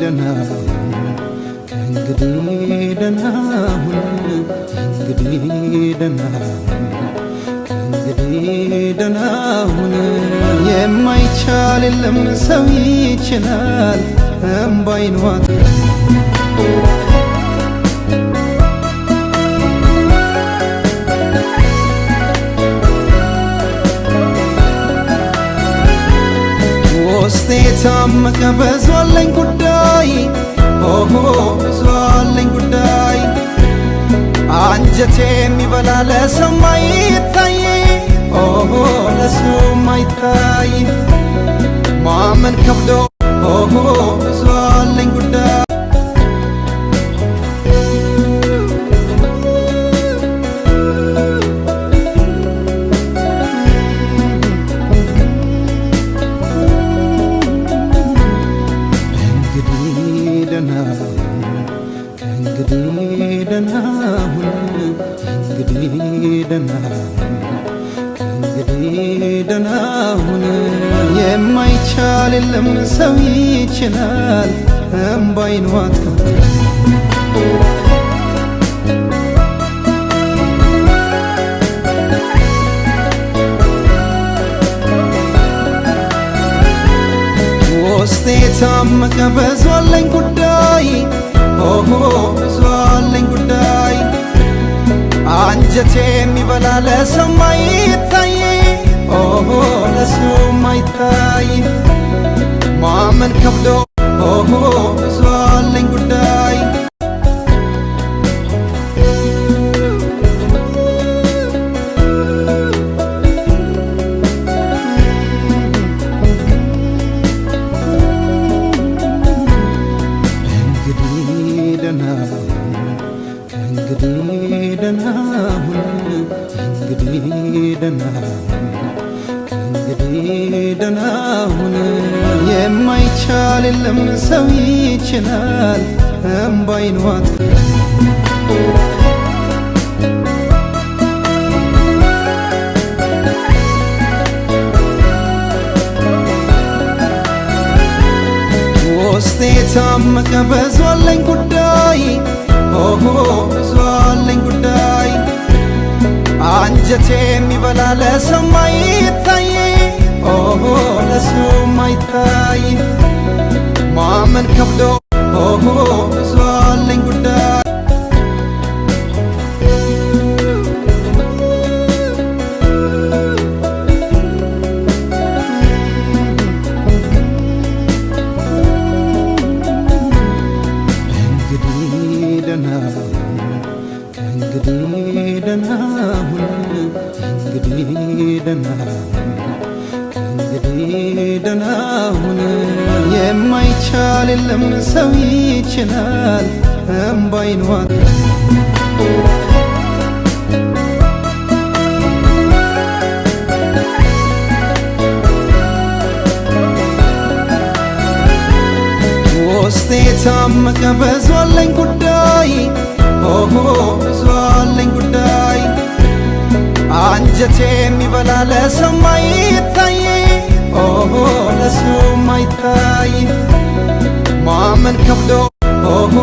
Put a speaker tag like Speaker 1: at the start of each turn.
Speaker 1: ደናሁን ከእንግዲህ ደናሁን ከእንግዲህ ደናሁን ከእንግዲህ ደናሁን የማይቻል የለም ሰው ይችላል እምባይን ዋጥ ውስጤ ታመቀ በዟለኝ ጉዳይ ኦሆ በዟለኝ ጉዳይ አንጀቴ የሚበላ ለሰው ማይታይ ኦሆ ለሰው ማይታይ ማመን ከብዶ ኦሆ በዟለኝ ጉዳይ ከእንግዲህ ደናሁን ከእንግዲህ ደናሁን ከእንግዲህ ደናሁን የማይቻል የለም ሰው ይችላል እምባይን ዋጥ ውስጤ ታመቀ በዟለኝ ጉዳይ ኦሆ በዟለኝ ጉዳይ አንጀቴ የሚበላ ለሰው ማይታይ ኦሆ ለሰው ማይታይ ማመን ከብዶ ኦሆ በዟለኝ ጉዳይ ከእንግዲህ ደናሁን ከእንግዲህ ደናሁን ከእንግዲህ ደናሁን የማይቻል የለም ሰው ይችላል እምባይን ዋጥ ውስጤ ታመቀ በዟለኝ ጉዳይ ኦሆ በዟለኝ ጉዳይ አንጀቴ የሚበላ ለሰው ማይታይ ኦሆ ለሰው ማይታይ ማመን ከብዶ ኦሆ በዟለኝ ጉዳይ ከእንግዲህ ደናሁን ከእንግዲህ ደናሁን ከእንግዲህ ደናሁን የማይቻል የለም ሰው ይችላል እምባይን ዋጥ ውስጤ ታመቀ በዟለኝ ጉዳይ ኦሆ በዟለኝ ጉዳይ አንጀቴ የሚበላ ለሰው ማይታይ ኦሆ ለሰው ማይታይ ማመን ከብዶ ኦሆ